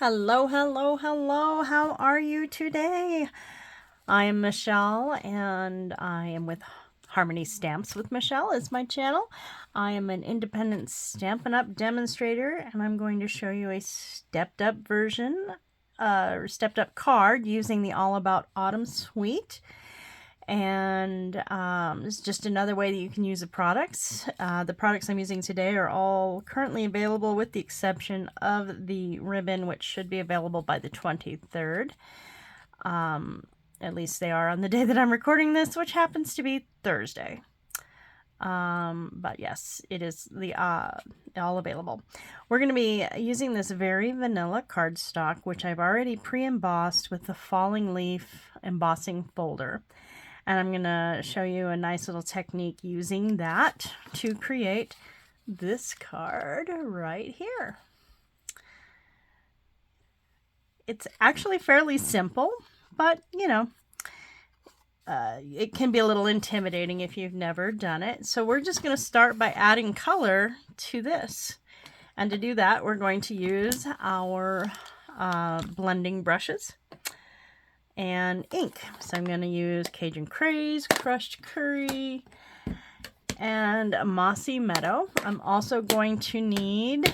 Hello, hello, hello. How are you today? I am Michelle and I am with Harmony Stamps with Michelle is my channel. I am an independent Stampin' Up! Demonstrator and I'm going to show you a stepped up version, stepped up card using the All About Autumn suite. And it's just another way that you can use the products. The products I'm using today are all currently available with the exception of the ribbon, which should be available by the 23rd. At least they are on the day that I'm recording this, which happens to be Thursday. But yes, it is the all available. We're going to be using this very vanilla cardstock, which I've already pre-embossed with the falling leaf embossing folder. And I'm going to show you a nice little technique using that to create this card right here. It's actually fairly simple, but you know, it can be a little intimidating if you've never done it. So we're just going to start by adding color to this. And to do that, we're going to use our blending brushes and ink. So I'm going to use Cajun Craze, Crushed Curry, and Mossy Meadow. I'm also going to need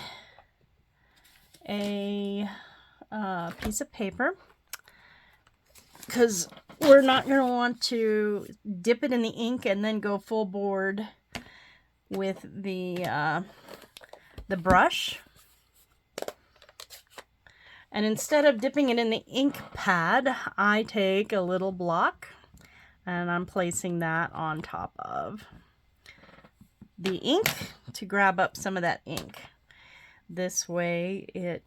a piece of paper because we're not going to want to dip it in the ink and then go full board with the brush. And instead of dipping it in the ink pad, I take a little block and I'm placing that on top of the ink to grab up some of that ink. This way it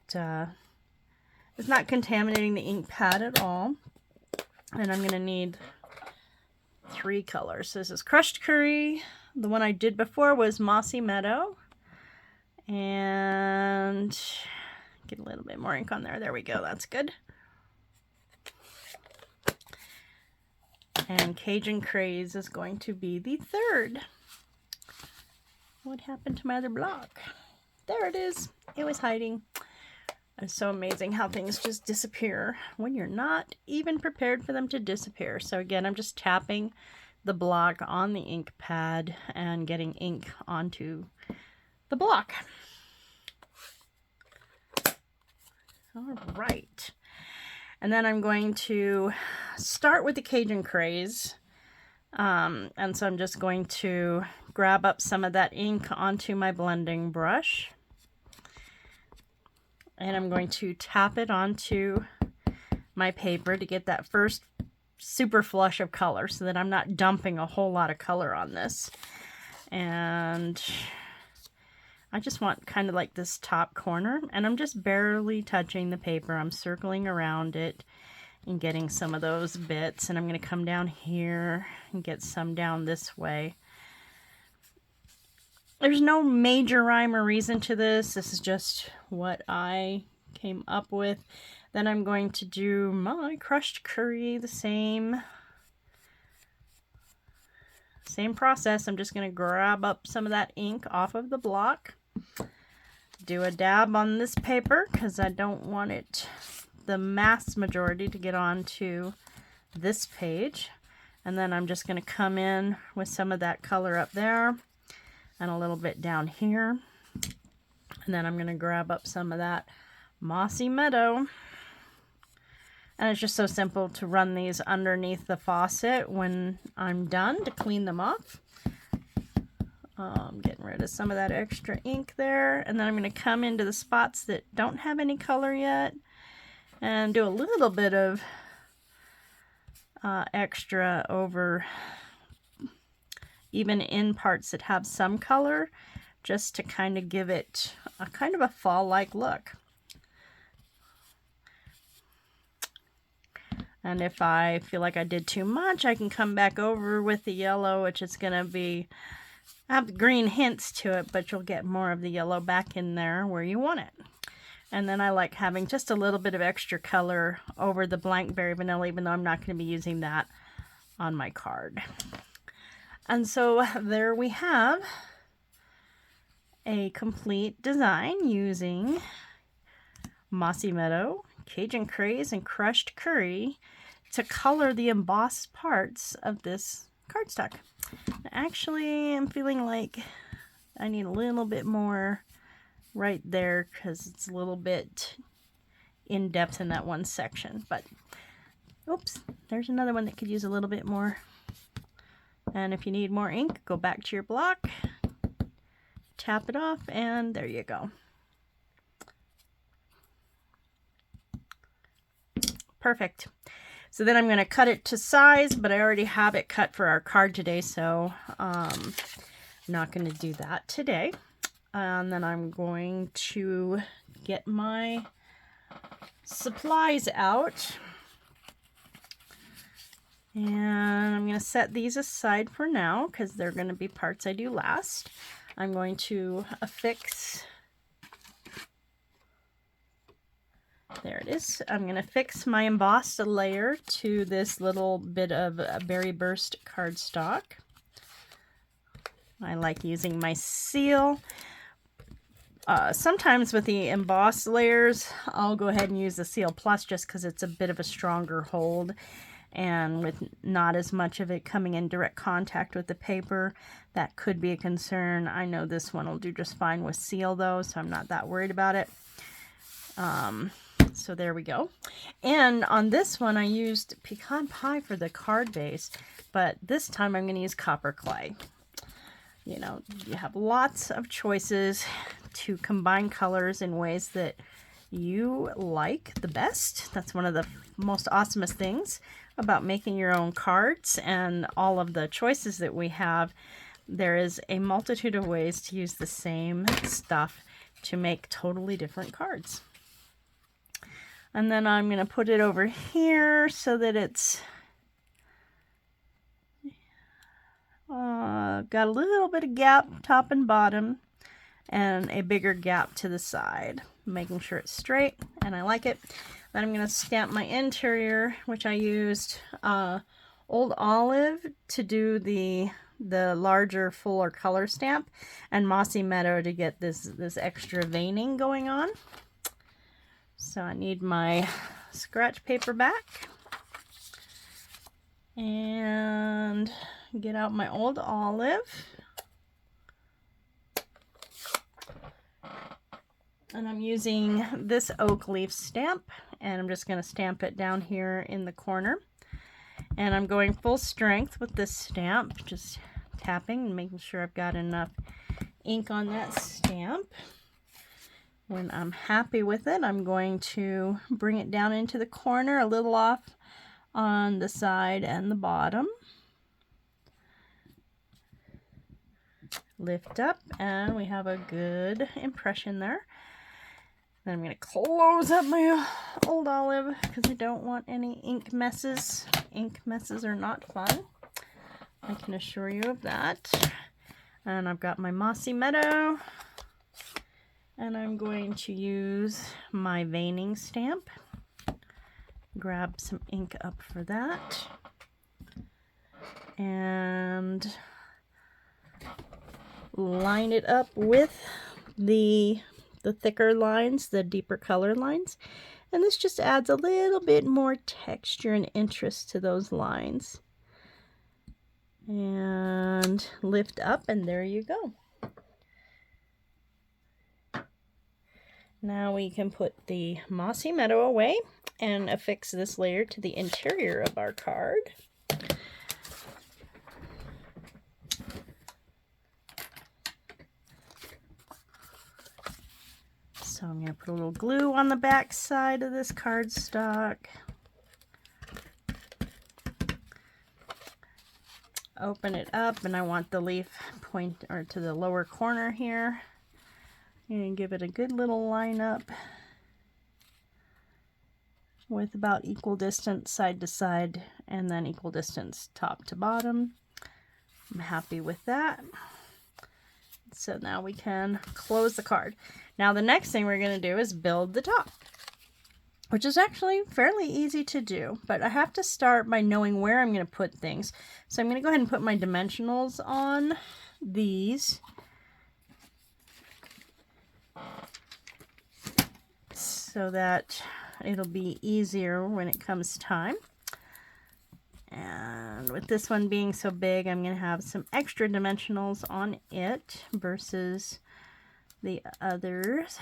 is not contaminating the ink pad at all. And I'm going to need 3 colors. So this is Crushed Curry. The one I did before was Mossy Meadow. And get a little bit more ink on there. There we go. That's good. And Cajun Craze is going to be the 3rd. What happened to my other block? There it is. It was hiding. It's so amazing how things just disappear when you're not even prepared for them to disappear. So again, I'm just tapping the block on the ink pad and getting ink onto the block. All right. And then I'm going to start with the Cajun Craze. And so I'm just going to grab up some of that ink onto my blending brush. And I'm going to tap it onto my paper to get that first super flush of color so that I'm not dumping a whole lot of color on this. And I just want kind of like this top corner, and I'm just barely touching the paper. I'm circling around it and getting some of those bits, and I'm going to come down here and get some down this way. There's no major rhyme or reason to this. This is just what I came up with. Then I'm going to do my Crushed Curry the same process. I'm just going to grab up some of that ink off of the block. Do a dab on this paper because I don't want it, the mass majority, to get onto this page. And then I'm just going to come in with some of that color up there and a little bit down here. And then I'm going to grab up some of that Mossy Meadow. And it's just so simple to run these underneath the faucet when I'm done to clean them off. Getting rid of some of that extra ink there. And then I'm going to come into the spots that don't have any color yet and do a little bit of extra over even in parts that have some color, just to kind of give it a kind of a fall-like look. And if I feel like I did too much, I can come back over with the yellow, which is going to have green hints to it, but you'll get more of the yellow back in there where you want it. And then I like having just a little bit of extra color over the blank berry vanilla, even though I'm not going to be using that on my card. And so there we have a complete design using Mossy Meadow, Cajun Craze, and Crushed Curry to color the embossed parts of this cardstock. Actually, I'm feeling like I need a little bit more right there because it's a little bit in depth in that one section. But oops, there's another one that could use a little bit more. And if you need more ink, go back to your block, tap it off, and there you go. Perfect. So then I'm going to cut it to size, but I already have it cut for our card today, so I'm not going to do that today. And then I'm going to get my supplies out. And I'm going to set these aside for now because they're going to be parts I do last. I'm going to affix, there it is. I'm going to fix my embossed layer to this little bit of Berry Burst cardstock. I like using my seal. Sometimes with the embossed layers, I'll go ahead and use the Seal Plus just because it's a bit of a stronger hold. And with not as much of it coming in direct contact with the paper, that could be a concern. I know this one will do just fine with seal though, so I'm not that worried about it. So there we go. And on this one I used pecan pie for the card base, but this time I'm going to use copper clay. You know, you have lots of choices to combine colors in ways that you like the best. That's one of the most awesomest things about making your own cards and all of the choices that we have. There is a multitude of ways to use the same stuff to make totally different cards. And then I'm going to put it over here so that it's got a little bit of gap top and bottom and a bigger gap to the side, making sure it's straight, and I like it. Then I'm going to stamp my interior, which I used Old Olive to do the larger, fuller color stamp, and Mossy Meadow to get this extra veining going on. So I need my scratch paper back and get out my Old Olive. And I'm using this oak leaf stamp, and I'm just going to stamp it down here in the corner. And I'm going full strength with this stamp, just tapping and making sure I've got enough ink on that stamp. When I'm happy with it, I'm going to bring it down into the corner, a little off on the side and the bottom. Lift up, and we have a good impression there. Then I'm going to close up my Old Olive because I don't want any ink messes. Ink messes are not fun, I can assure you of that. And I've got my Mossy Meadow, and I'm going to use my veining stamp. Grab some ink up for that. And line it up with the thicker lines, the deeper color lines. And this just adds a little bit more texture and interest to those lines. And lift up, and there you go. Now we can put the Mossy Meadow away and affix this layer to the interior of our card. So I'm going to put a little glue on the back side of this cardstock. Open it up, and I want the leaf point or to the lower corner here. And give it a good little line up with about equal distance side to side, and then equal distance top to bottom. I'm happy with that. So now we can close the card. Now the next thing we're going to do is build the top, which is actually fairly easy to do, but I have to start by knowing where I'm going to put things. So I'm going to go ahead and put my dimensionals on these. So so that it'll be easier when it comes time. And with this one being so big, I'm going to have some extra dimensionals on it versus the others.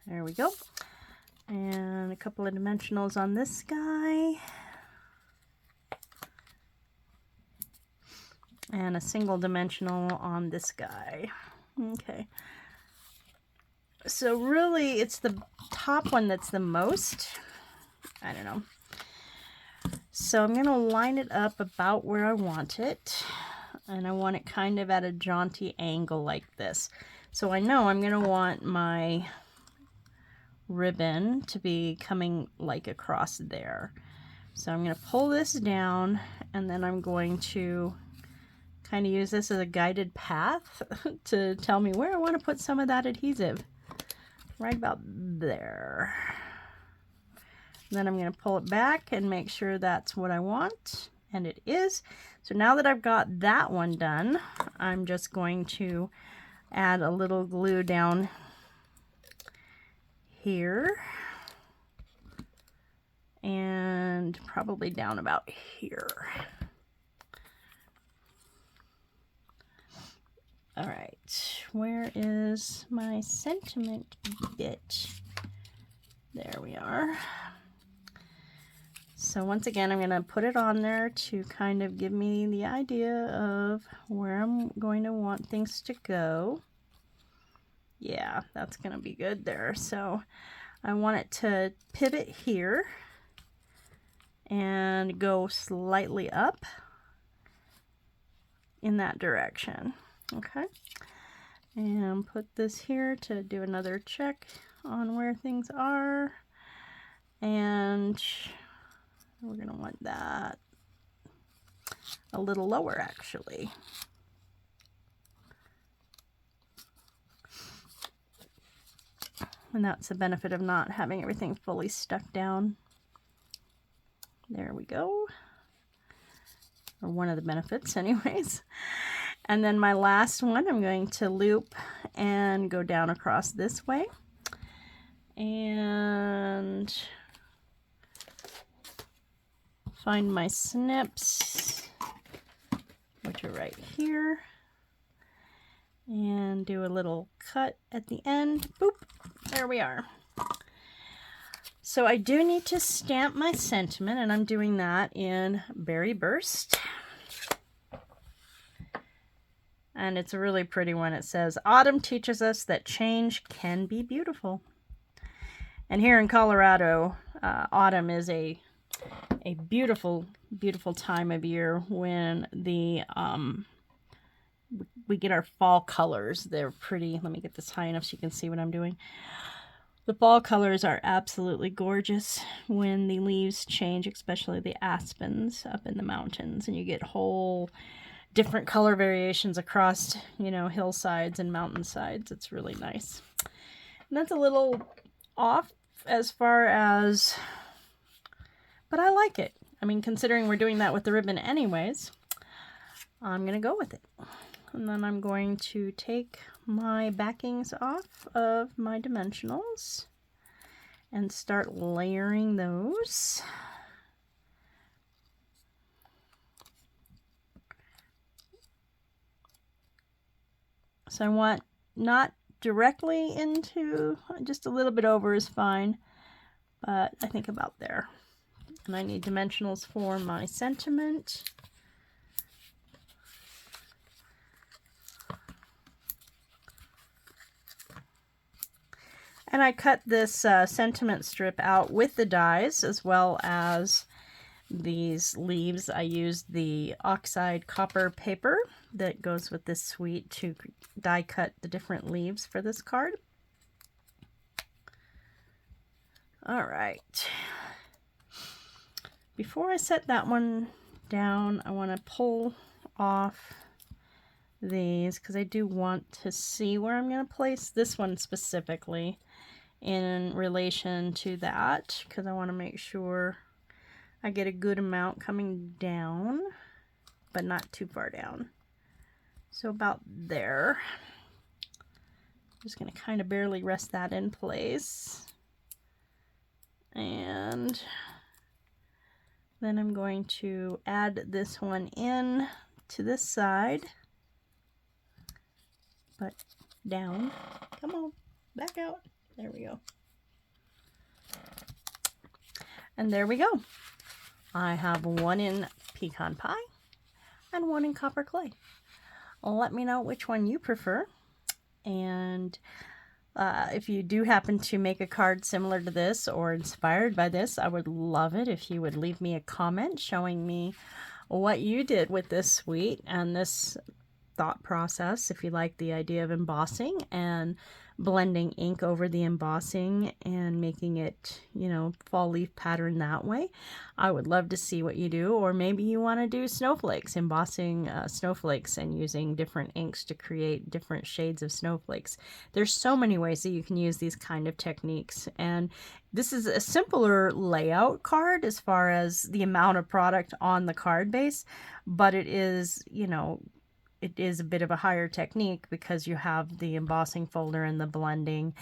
There we go. And a couple of dimensionals on this guy. And a single dimensional on this guy. Okay. So really, it's the top one that's the most. I don't know. So I'm going to line it up about where I want it. And I want it kind of at a jaunty angle like this. So I know I'm going to want my ribbon to be coming like across there. So I'm going to pull this down, and then I'm going to kind of use this as a guided path to tell me where I want to put some of that adhesive. Right about there. Then I'm going to pull it back and make sure that's what I want, and it is. So now that I've got that one done, I'm just going to add a little glue down here and probably down about here. All right, where is my sentiment bit? There we are. So once again, I'm going to put it on there to kind of give me the idea of where I'm going to want things to go. Yeah, that's going to be good there. So I want it to pivot here and go slightly up in that direction. Okay, and put this here to do another check on where things are, and we're going to want that a little lower actually. And that's the benefit of not having everything fully stuck down. There we go, or one of the benefits anyways. And then my last one, I'm going to loop and go down across this way. And find my snips, which are right here. And do a little cut at the end. Boop, there we are. So I do need to stamp my sentiment, and I'm doing that in Berry Burst. And it's a really pretty one. It says, "Autumn teaches us that change can be beautiful." And here in Colorado, autumn is a beautiful, beautiful time of year when the we get our fall colors. They're pretty. Let me get this high enough so you can see what I'm doing. The fall colors are absolutely gorgeous when the leaves change, especially the aspens up in the mountains, and you get whole different color variations across, you know, hillsides and mountainsides. It's really nice. And that's a little off as far as, but I like it. I mean, considering we're doing that with the ribbon anyways, I'm going to go with it. And then I'm going to take my backings off of my dimensionals and start layering those. So I want not directly into, just a little bit over is fine, but I think about there. And I need dimensionals for my sentiment. And I cut this sentiment strip out with the dies as well as these leaves. I used the oxide copper paper that goes with this suite to die cut the different leaves for this card. All right. Before I set that one down, I want to pull off these because I do want to see where I'm going to place this one specifically in relation to that, because I want to make sure I get a good amount coming down. but not too far down. So about there. Just going to kind of barely rest that in place. And then I'm going to add this one in to this side, but down. Come on, back out. There we go. And there we go. I have one in pecan pie and one in copper clay. Let me know which one you prefer. And if you do happen to make a card similar to this or inspired by this, I would love it if you would leave me a comment showing me what you did with this suite and this thought process. If you like the idea of embossing and blending ink over the embossing and making it, you know, fall leaf pattern that way, I would love to see what you do. Or maybe you want to do snowflakes, embossing snowflakes and using different inks to create different shades of snowflakes. There's so many ways that you can use these kind of techniques, and this is a simpler layout card as far as the amount of product on the card base, but it is, you know, it is a bit of a higher technique because you have the embossing folder and the blending.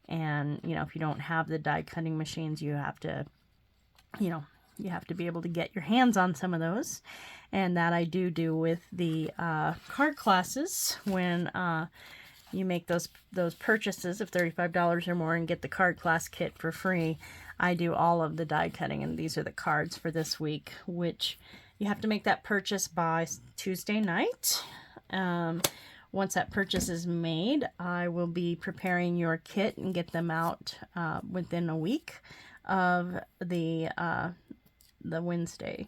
And, you know, if you don't have the die cutting machines, you have to, you know, you have to be able to get your hands on some of those. And that I do with the card classes when you make those purchases of $35 or more and get the card class kit for free. I do all of the die cutting, and these are the cards for this week, which you have to make that purchase by Tuesday night. Once that purchase is made, I will be preparing your kit and get them out within a week of the Wednesday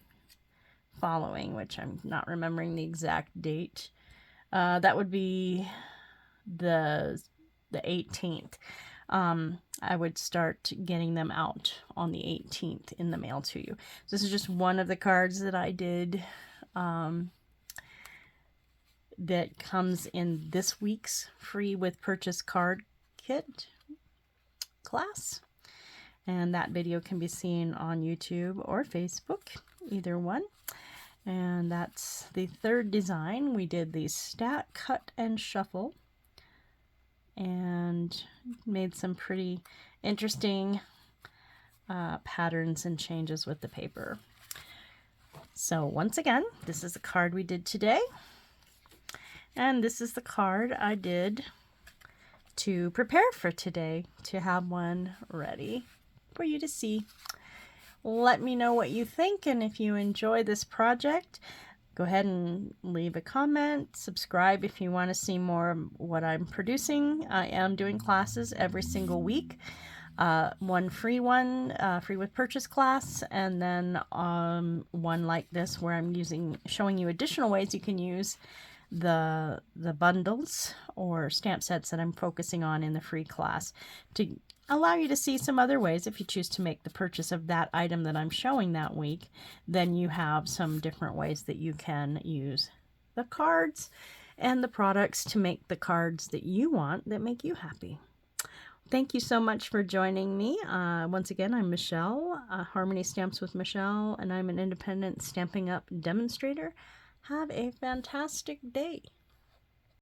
following, which I'm not remembering the exact date. That would be the 18th. I would start getting them out on the 18th in the mail to you. So this is just one of the cards that I did that comes in this week's free with purchase card kit class. And that video can be seen on YouTube or Facebook, either one. And that's the third design. We did the stack, cut, and shuffle, and made some pretty interesting patterns and changes with the paper. So once again, this is the card we did today. And this is the card I did to prepare for today, to have one ready for you to see. Let me know what you think, and if you enjoy this project, go ahead and leave a comment. Subscribe if you want to see more of what I'm producing. I am doing classes every single week. One free one, free with purchase class, and then one like this where I'm showing you additional ways you can use the bundles or stamp sets that I'm focusing on in the free class to allow you to see some other ways. If you choose to make the purchase of that item that I'm showing that week, then you have some different ways that you can use the cards and the products to make the cards that you want that make you happy. Thank you so much for joining me. Once again, I'm Michelle, Harmony Stamps with Michelle, and I'm an independent Stampin' Up! Demonstrator. Have a fantastic day.